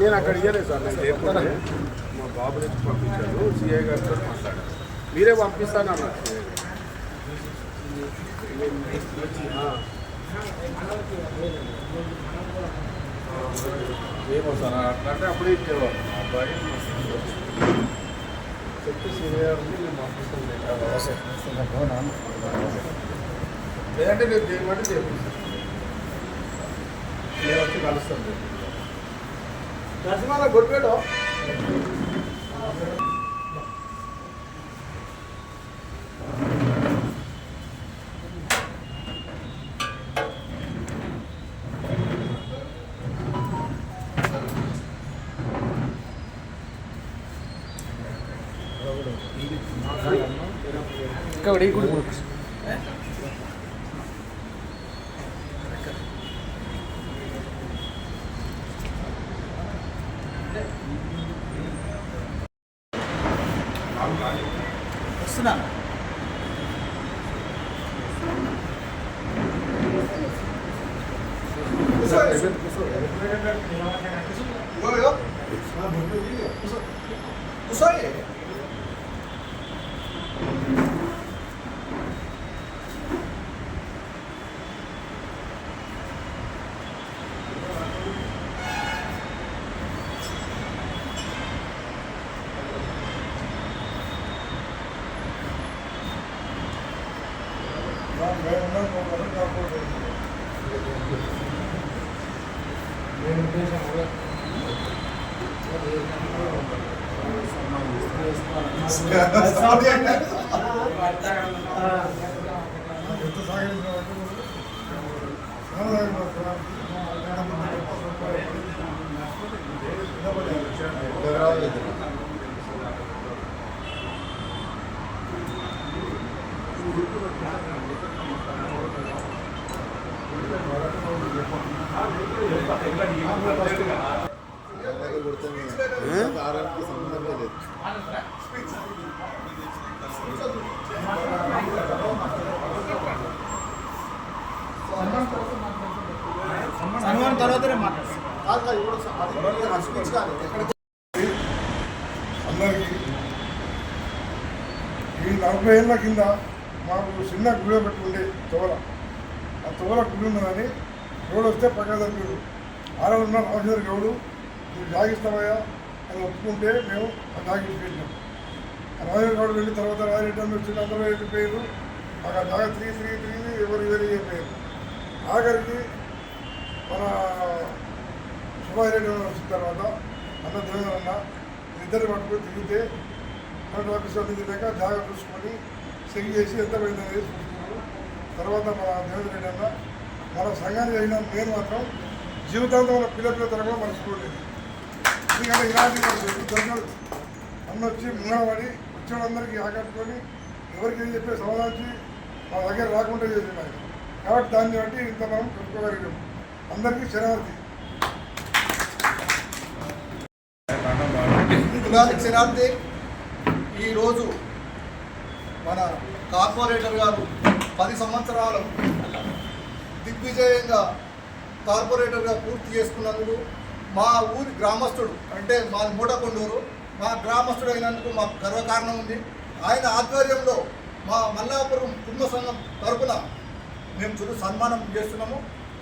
నేను అక్కడ ఇయ్యలేదు సార్, నేను లేకపోతే మా బాబు నుంచి పంపించాను, సిఐ గారితో మాట్లాడాను, మీరే పంపిస్తాను అన్నారు ఏమో సార్ అట్లంటే అప్పుడే ఇచ్చేవారు మా అబ్బాయి చెప్పి సిఐ గారిని నేను పంపిస్తాను, లేదంటే నేను చేయమంటే చేపిస్తాను, నేను వచ్చి కలుస్తాను. నరసింహాల కొట్టుకోవడం ఇంకా కూడా వస్తున్నాను. అందరికీ ఈ 40 ఏళ్ళ కింద మాకు చిన్న గుడి పెట్టుకుంటే తోల, ఆ తోల గుడి ఉన్నదని రోడ్డు వస్తే పక్క దగ్గర ఆడలున్న రాజేంద్ర గౌడు మీరు జాగిస్తామయ్యా అని ఒప్పుకుంటే మేము ఆ జాగి పెట్టినాం. రాజేంద్ర గౌడు వెళ్ళిన తర్వాత రాజరెడ్డి అని వచ్చి అందరూ వెళ్ళిపోయారు. మాకు ఆ జాగా తిరిగి ఎవరు అయిపోయారు. ఆఖరికి మన సుభాష్ రెడ్డి వచ్చిన తర్వాత అన్న దేవేంద్ర అన్న ఇద్దరు పట్టుకొని తిరిగితే కలెక్టర్ ఆఫీస్ అన్ని తిరిగాక జాగా చూసుకొని చెక్ చేసి ఎంత పోయిందనేది చూసుకున్నారు. తర్వాత మన దేవేంద్ర రెడ్డి అన్న మన సంఘానికి అయిన నేను మాత్రం జీవితాంతం మన పిల్లల తరగతి మర్చిపోలేదు. ఎందుకంటే ఇలాంటి దొరకదు. అన్న వచ్చి ముంగడబడి వచ్చేవాళ్ళందరికీ ఆకట్టుకొని ఎవరికి ఏం చెప్పే సమాధానం మా దగ్గర రాకుండా చేసినాయి. కాబట్టి దాన్ని బట్టి ఇంత మనం పెట్టుకోగలిగాం. అందరికీ శరణార్థి. శనార్థి ఈరోజు మన కార్పొరేటర్ గారు 10 సంవత్సరాలు దిగ్విజయంగా కార్పొరేటర్గా పూర్తి చేసుకున్నందుకు మా ఊరి గ్రామస్తుడు అంటే మా మూటకొండూరు మా గ్రామస్తుడు అయినందుకు మాకు గర్వకారణం ఉంది. ఆయన ఆధ్వర్యంలో మా మల్లాపురం కుటుంబ సంఘం తరఫున మేము సన్మానం చేస్తున్నాము.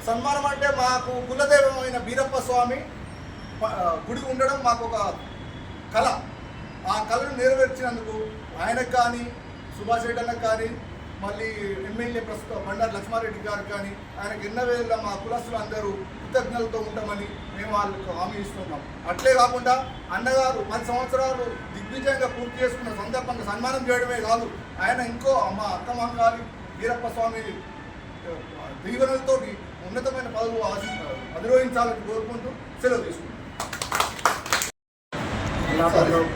సన్మానం అంటే మాకు కులదైవమైన వీరప్ప స్వామి గుడి ఉండడం మాకు ఒక కళ. ఆ కళను నెరవేర్చినందుకు ఆయనకు కానీ సుభాష్ రెడ్డి అన్నకు కానీ మళ్ళీ ఎమ్మెల్యే ప్రస్తుతం బండారు లక్ష్మారెడ్డి గారికి కానీ ఆయనకు ఎన్నవేళ్ళ మా కులస్తులు అందరూ కృతజ్ఞతలతో ఉంటామని మేము వాళ్ళకు హామీ ఇస్తున్నాం. అట్లే కాకుండా అన్నగారు 10 సంవత్సరాలు దిగ్విజయంగా పూర్తి చేసుకున్న సందర్భంగా సన్మానం చేయడమే కాదు, ఆయన ఇంకో మా అక్కమంగారి వీరప్ప స్వామి దీవెనలతో ఉన్నతమైన పదవులు అధిరోహించాలని కోరుకుంటూ సెలవు తీసుకుంటాం.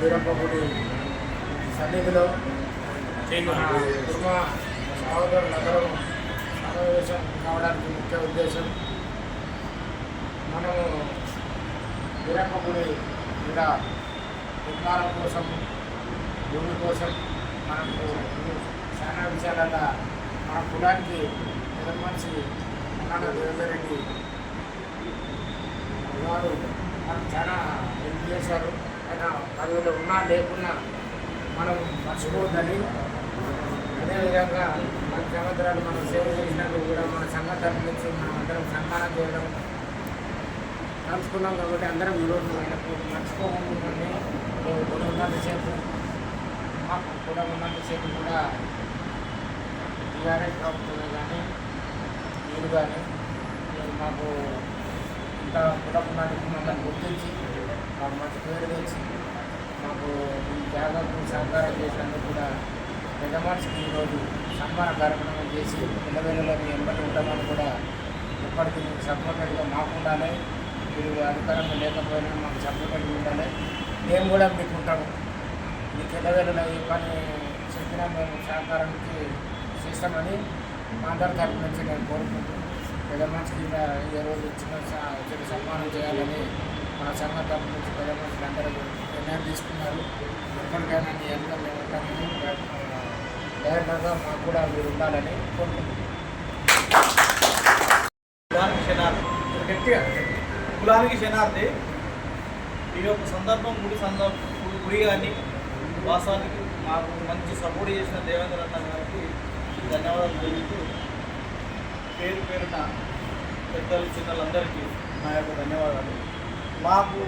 వీరప్పగుడి సన్నిధిలో కుటుంబ సహోదరులందరూ సమావేశం కావడానికి ముఖ్య ఉద్దేశం మనము వీరప్పగుడి మీద నిర్మాణం కోసం భూమి కోసం మనకు చాలా విషయాలలో మన కులానికి పెద్ద మనిషి అన్న దేవేందర్ రెడ్డి వారు మనకు చాలా హెల్ప్ చేశారు. ఆయన పదవిలో ఉన్నా లేకున్నా మనం మర్చిపోవద్దని, అదేవిధంగా మన సంవత్సరాలు మనం సేవ చేసినందుకు కూడా మన సంఘం తరఫు నుంచి మనం అందరం సన్మానం చేయడం కలుసుకున్నాం. కాబట్టి అందరం ఈరోజు ఆయనకు మర్చిపోకుండా కూడా ఉన్నంతసేపు మాకు కూడా ఉన్నంతసేపు కూడా టీఆర్ఎస్ ప్రభుత్వమే కానీ మీరు కానీ మాకు ఇంత కులకున్నానికి మమ్మల్ని గుర్తించి మాకు మంచి పేరు తెచ్చి మాకు ఈ జాగ్రత్తకు సహకారం చేసినందుకు కూడా పెద్ద మనిషికి ఈరోజు సన్మాన కార్యక్రమం చేసి పిల్లవేళలో మీ ఎంబటి ఉంటామని కూడా ఎప్పటికీ మీకు సపోర్టెడ్గా మాకు ఉండాలి. మీరు అధికారంలో లేకపోయినా మాకు సపోర్టెడ్గా ఉండాలి. మేము కూడా మీకు ఉంటాము. మీకు పిల్లవేళలో ఈ పని చెప్పినా మేము సహకారానికి చేస్తామని మా అందరి తరఫు నుంచి నేను కోరుకుంటున్నాను. పెద్ద మనిషికి ఈ రోజు చిన్న సన్మానం చేయాలని మా సంఘం తరఫు నుంచి పెద్ద మనుషులు అందరూ నిర్ణయం తీసుకున్నారు. ఎప్పటికైనా మీ వెనుక మేము ఉంటామని డైరెక్టర్గా మాకు కూడా మీరు ఉండాలని కోరుకుంటున్నాం. కులానికి శనార్థి ఈ యొక్క సందర్భం గుడి కానీ వాస్తవానికి మాకు మంచి సపోర్ట్ చేసిన దేవేంద్ర అన్న గారికి ధన్యవాదాలు తెలుపుతూ పేరు పేరున పెద్దలు చిన్నలందరికీ నా యొక్క ధన్యవాదాలు. మాకు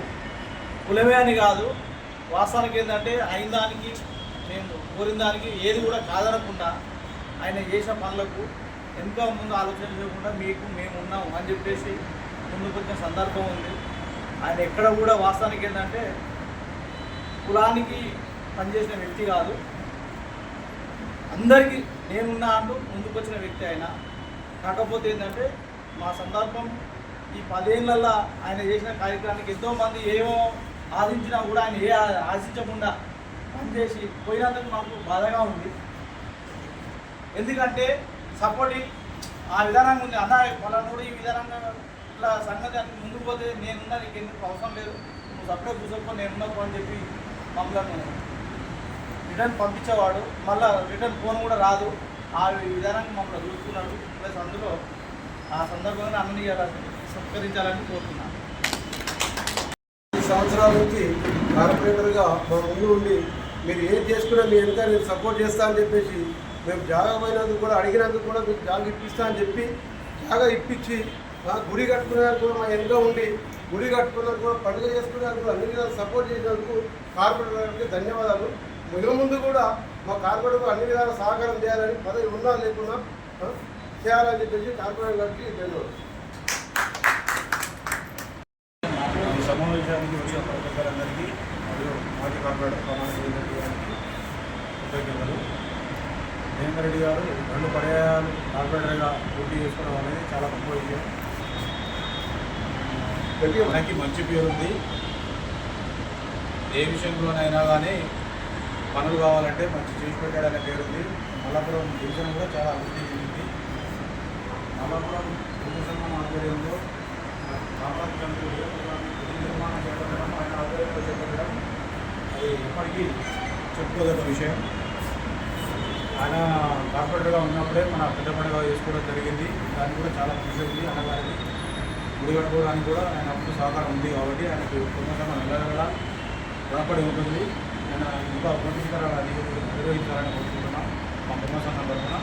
కులమే అని కాదు, వాస్తవానికి ఏంటంటే అయిన దానికి మేము కోరిన దానికి ఏది కూడా కాదనకుండా ఆయన చేసిన పనులకు ఎంతో ముందు ఆలోచన చేయకుండా మీకు మేము ఉన్నాము అని చెప్పేసి ముందుకు వచ్చిన సందర్భం ఉంది. ఆయన ఎక్కడ కూడా వాస్తవానికి ఏంటంటే కులానికి పనిచేసిన వ్యక్తి కాదు, అందరికీ నేనున్నా అంటూ ముందుకు వచ్చిన వ్యక్తి ఆయన. కాకపోతే ఏంటంటే మా సందర్భం ఈ 10 ఏళ్ళల్లో ఆయన చేసిన కార్యక్రమానికి ఎంతోమంది ఏమో ఆశించినా కూడా ఆయన ఏ ఆశించకుండా పనిచేసి పోయినందుకు మాకు బాధగా ఉంది. ఎందుకంటే సపోర్టింగ్ ఆ విధానంగా ఉంది. అన్న పలానోడు ఈ విధానంగా ఇట్లా సంగతి ముందుకు పోతే నేనున్నా, నీకు ఎందుకు అవసరం లేదు, నువ్వు సపరేట్ కూర్చోకపోతే నేనున్నావు అని చెప్పి మమ్మల్ని రిటర్న్ పంపించేవాడు. మళ్ళీ రిటర్న్ ఫోన్ కూడా రాదు. ఆ విధానంగా మమ్మల్ని చూసుకున్నాడు. ప్లస్ అందులో ఆ సందర్భంగా అన్ని సత్కరించాలని కోరుతున్నాను. 10 సంవత్సరాల నుంచి కార్పొరేటర్గా మా ముందు ఉండి మీరు ఏం చేసుకున్నా మీ వెనుక నేను సపోర్ట్ చేస్తా అని చెప్పేసి మేము జాగా పోయినందుకు కూడా అడిగినందుకు కూడా మీకు జాగా ఇప్పిస్తా అని చెప్పి జాగా ఇప్పించి గుడి కట్టుకునేందుకు కూడా మా వెనుక ఉండి గుడి కట్టుకునేందుకు కూడా పండుగ చేసుకునేందుకు కూడా అన్ని విధాలు సపోర్ట్ చేసినందుకు కార్పొరేటర్కి ధన్యవాదాలు. ముందు కూడా మా కార్పొరేటర్కు అన్ని విధాల సహకారం చేయాలని, పదవి ఉన్నా లేకున్నా చేయాలని చెప్పేసి కార్పొరేటర్ గారికి ధన్యవాదాలు. ఈ సమావేశానికి వచ్చిన ప్రజలందరికీ మరియు మాజీ కార్పొరేటర్ గారికి కృతజ్ఞతలు. దేవేందర్ రెడ్డి గారు 2 పర్యాయాలు కార్పొరేటర్గా పోటీ చేసుకోవడం అనేది చాలా గొప్ప విషయం. మనకి మంచి పేరు ఉంది. ఏ విషయంలోనైనా కానీ పనులు కావాలంటే మంచి చేసి పెట్టాడనే పేరు ఉంది. మల్లాపురం డివిజన్ కూడా చాలా అభివృద్ధి చెందింది. మల్లాపురం హిందూ సంఘం ఆధ్వర్యంలో కామరాజ్ కమిటీ నిర్మాణం చేపట్టడం, ఆయన ఆధ్వర్యంలో చేపట్టడం అది ఎప్పటికీ చెప్పుకోదగ్గ విషయం. ఆయన కార్పొరేటర్గా ఉన్నప్పుడే మన పెద్ద పండుగ చేసుకోవడం జరిగింది. దానికి కూడా చాలా కృషి ఉంది. అన్నగారికి గుడి కట్టుకోవడానికి కూడా ఆయన అప్పుడు సహకారం ఉంది. కాబట్టి ఆయనకు కుటుంబం నెలవేళ రుణపడి ఉంటుంది. ఆయన ఇంకా ఉన్నతీకరణ నిర్వహించాలని కోరుకుంటున్నాం మా కుటుంబ సంఘం తరఫున.